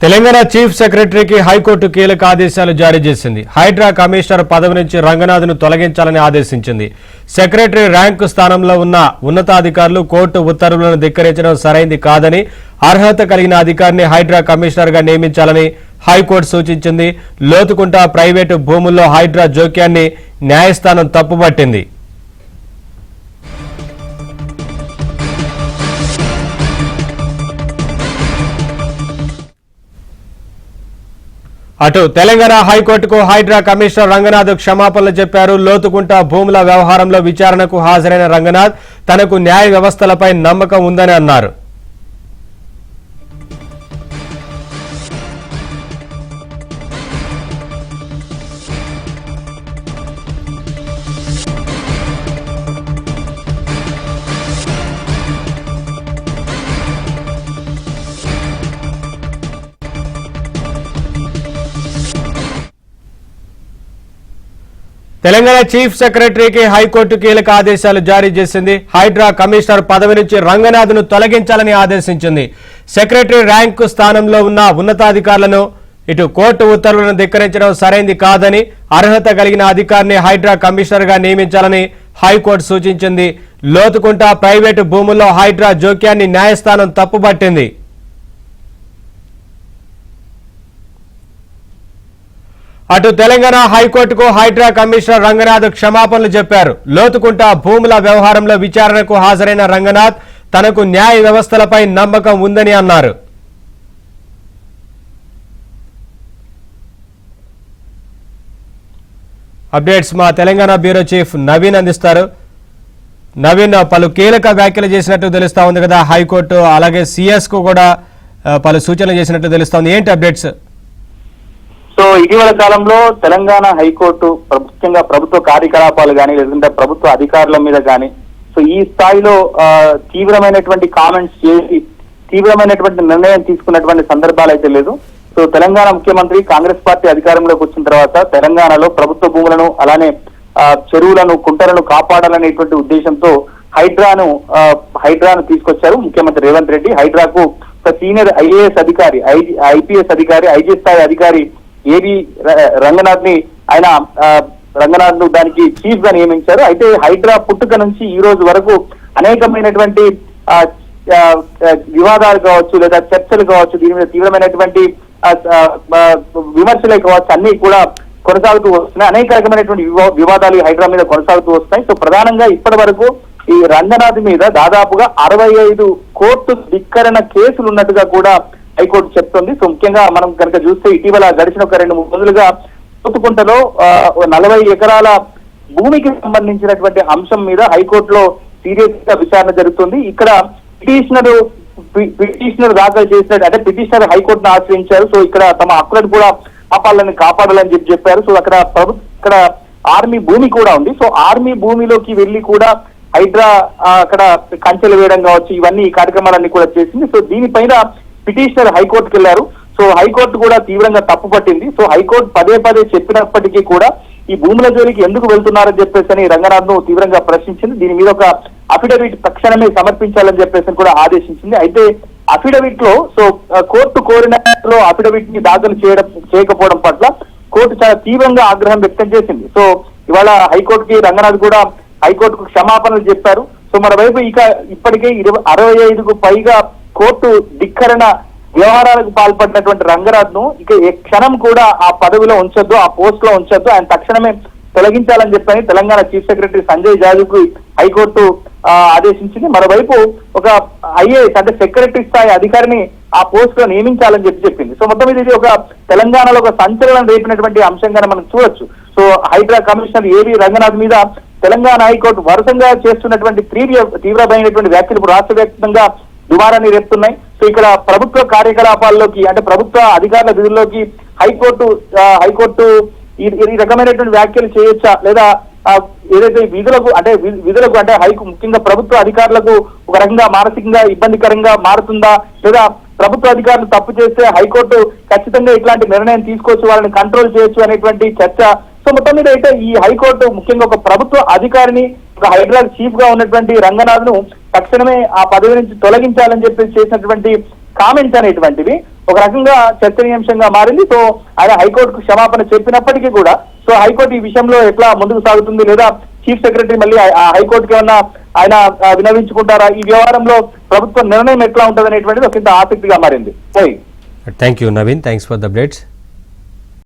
Telangana chief సెక్రటరీకి high court కీలక ఆదేశాలు జారీ చేసింది. హైడ్రా కమిషనర్ పదవి నుంచి రంగనాథ్ను తొలగించాలని ఆదేశించింది. సెక్రటరీ ర్యాంకు స్థానంలో ఉన్న ఉన్నతాధికారులు కోర్టు ఉత్తర్వులను ధిక్కరించడం సరైంది కాదని, అర్హత కలిగిన అధికారిని హైడ్రా కమిషనర్గా నియమించాలని హైకోర్టు సూచించింది. లోతుకుంట ప్రైవేటు భూముల్లో హైడ్రా జోక్యాన్ని న్యాయస్థానం తప్పుపట్టింది. అటు తెలంగాణ హైకోర్టుకు హైడ్రా కమిషనర్ రంగనాథ్ క్షమాపణలు చెప్పారు. లోతుకుంట భూముల వ్యవహారంలో విచారణకు హాజరైన రంగనాథ్ తనకు న్యాయ వ్యవస్థలపై నమ్మకం ఉందని అన్నారు. తెలంగాణ చీఫ్ సెక్రటరీకి హైకోర్టు కీలక ఆదేశాలు జారీ చేసింది. హైడ్రా కమిషనర్ పదవి నుంచి రంగనాథ్ను తొలగించాలని ఆదేశించింది. సెక్రటరీ ర్యాంకు స్థానంలో ఉన్న ఉన్నతాధికారులను ఇటు కోర్టు ఉత్తర్వులను ధిక్కరించడం సరైంది కాదని, అర్హత కలిగిన అధికారిని హైడ్రా కమిషనర్గా నియమించాలని హైకోర్టు సూచించింది. లోతుకుంట ప్రైవేటు భూముల్లో హైడ్రా జోక్యాన్ని న్యాయస్థానం తప్పుపట్టింది. అటు తెలంగాణ హైకోర్టుకు హైడ్రా కమిషనర్ రంగనాథ్ క్షమాపణలు చెప్పారు. లోతుకుంట భూముల వ్యవహారంలో విచారణకు హాజరైన రంగనాథ్ తనకు న్యాయ వ్యవస్థలపై నమ్మకం ఉందని అన్నారు. అప్డేట్స్ మా తెలంగాణ బ్యూరో చీఫ్ నవీన్ అందిస్తారు. నవీన్, పలు కీలక వ్యాఖ్యలు చేసినట్టు తెలుస్తా ఉంది కదా హైకోర్టు, అలాగే సిఎస్ కు కూడా పలు సూచనలు చేసినట్టు తెలుస్తోంది. ఏంటి అప్డేట్స్? సో ఇటీవల కాలంలో తెలంగాణ హైకోర్టు ముఖ్యంగా ప్రభుత్వ కార్యకలాపాలు కానీ లేదంటే ప్రభుత్వ అధికారుల మీద కానీ సో ఈ స్థాయిలో తీవ్రమైనటువంటి కామెంట్స్ చేసి తీవ్రమైనటువంటి నిర్ణయం తీసుకున్నటువంటి సందర్భాలు అయితే లేదు. సో తెలంగాణ ముఖ్యమంత్రి కాంగ్రెస్ పార్టీ అధికారంలోకి వచ్చిన తర్వాత తెలంగాణలో ప్రభుత్వ భూములను అలానే చెరువులను కుంటలను కాపాడాలనేటువంటి ఉద్దేశంతో హైడ్రాను తీసుకొచ్చారు ముఖ్యమంత్రి రేవంత్ రెడ్డి. హైడ్రాకు సీనియర్ ఐఏఎస్ అధికారి, ఐపీఎస్ అధికారి, ఐజీ స్థాయి అధికారి ఏవి రంగనాథ్ ను దానికి చీఫ్ గా నియమించారు. అయితే హైడ్రా పుట్టుక నుంచి ఈ రోజు వరకు అనేకమైనటువంటి వివాదాలు కావచ్చు లేదా చర్చలు కావచ్చు, దీని మీద తీవ్రమైనటువంటి విమర్శలే కావచ్చు, అన్ని కూడా కొనసాగుతూ వస్తున్నాయి. అనేక రకమైనటువంటి వివాదాలు హైడ్రా మీద కొనసాగుతూ వస్తున్నాయి. సో ప్రధానంగా ఇప్పటి వరకు ఈ రంగనాథ్ మీద దాదాపుగా 65 కోర్టు ధిక్కరణ కేసులు ఉన్నట్టుగా కూడా హైకోర్టు చెప్తోంది. సో ముఖ్యంగా మనం కనుక చూస్తే ఇటీవల గడిచిన ఒక 2-3 రోజులుగా లోతుకుంటలో 40 ఎకరాల భూమికి సంబంధించినటువంటి అంశం మీద హైకోర్టులో సీరియస్ గా విచారణ జరుగుతుంది. ఇక్కడ పిటిషనర్ దాఖలు చేసినట్టు అంటే పిటిషనర్ హైకోర్టును ఆశ్రయించారు. సో ఇక్కడ తమ హక్కులను కూడా కాపాడాలని చెప్పారు. సో ఇక్కడ ఆర్మీ భూమి కూడా ఉంది. సో ఆర్మీ భూమిలోకి వెళ్లి కూడా హైడ్రా అక్కడ కంచెలు వేయడం కావచ్చు, ఇవన్నీ ఈ కార్యక్రమాలన్నీ కూడా చేసింది. సో దీనిపైన పిటిషనర్ హైకోర్టుకు వెళ్లారు. సో హైకోర్టు కూడా తీవ్రంగా తప్పుపట్టింది. సో హైకోర్టు పదే చెప్పినప్పటికీ కూడా ఈ భూముల జోలికి ఎందుకు వెళ్తున్నారని చెప్పేసి రంగనాథ్ ను తీవ్రంగా ప్రశ్నించింది. దీని మీద ఒక అఫిడవిట్ తక్షణమే సమర్పించాలని చెప్పేసి కూడా ఆదేశించింది. అయితే అఫిడవిట్ లో సో కోర్టు కోరినలో అఫిడవిట్ ని దాఖలు చేయకపోవడం పట్ల కోర్టు చాలా తీవ్రంగా ఆగ్రహం వ్యక్తం చేసింది. సో ఇవాళ రంగనాథ్ కూడా హైకోర్టుకు క్షమాపణలు చెప్పారు. సో మరోవైపు ఇప్పటికే 65కు పైగా కోర్టు ధిక్కరణ వ్యవహారాలకు పాల్పడినటువంటి రంగనాథ్ ను ఇక ఏ క్షణం కూడా ఆ పదవిలో ఉంచొద్దు, ఆ పోస్ట్ లో ఉంచొద్దు, ఆయన తక్షణమే తొలగించాలని చెప్పని తెలంగాణ చీఫ్ సెక్రటరీ సంజయ్ జాజుకు హైకోర్టు ఆదేశించింది. మరోవైపు ఒక ఐఏఎస్ అంటే సెక్రటరీ స్థాయి అధికారిని ఆ పోస్ట్ లో నియమించాలని చెప్పింది. సో మొత్తం ఇది ఒక తెలంగాణలో ఒక సంచలనం రేపినటువంటి అంశంగా మనం చూడొచ్చు. సో హైడ్రా కమిషనర్ ఏవి రంగనాథ్ మీద తెలంగాణ హైకోర్టు వరుసగా చేస్తున్నటువంటి తీవ్రమైనటువంటి వ్యాఖ్యలు ఇప్పుడు రాష్ట్ర వ్యాప్తంగా దుమారాన్ని రేపుతున్నాయి. సో ఇక్కడ ప్రభుత్వ కార్యకలాపాల్లోకి అంటే ప్రభుత్వ అధికారుల విధుల్లోకి హైకోర్టు ఈ రకమైనటువంటి వ్యాఖ్యలు చేయొచ్చా లేదా ఏదైతే విధులకు అంటే ముఖ్యంగా ప్రభుత్వ అధికారులకు ఒక రకంగా మానసికంగా ఇబ్బందికరంగా మారుతుందా, లేదా ప్రభుత్వ అధికారులు తప్పు చేస్తే హైకోర్టు ఖచ్చితంగా ఇట్లాంటి నిర్ణయం తీసుకోవచ్చు, వాళ్ళని కంట్రోల్ చేయొచ్చు అనేటువంటి చర్చ. సో మొత్తం మీద అయితే ఈ హైకోర్టు ముఖ్యంగా ఒక ప్రభుత్వ అధికారిని ఒక హైడ్రా చీఫ్ గా ఉన్నటువంటి రంగనాథ్ ను తక్షణమే ఆ పదవి నుంచి తొలగించాలని చెప్పేసి చేసినటువంటి కామెంట్స్ అనేటువంటివి ఒక రకంగా చర్చనీయాంశంగా మారింది. సో ఆయన హైకోర్టుకు క్షమాపణ చెప్పినప్పటికీ కూడా సో హైకోర్టు ఈ విషయంలో ఎట్లా ముందుకు సాగుతుంది, లేదా చీఫ్ సెక్రటరీ మళ్ళీ ఆ హైకోర్టుకి ఏమన్నా ఆయన వినవించుకుంటారా, ఈ వ్యవహారంలో ప్రభుత్వ నిర్ణయం ఎట్లా ఉంటుంది అనేటువంటిది ఒక ఆసక్తిగా మారింది. Thank you Naveen, thanks for the updates.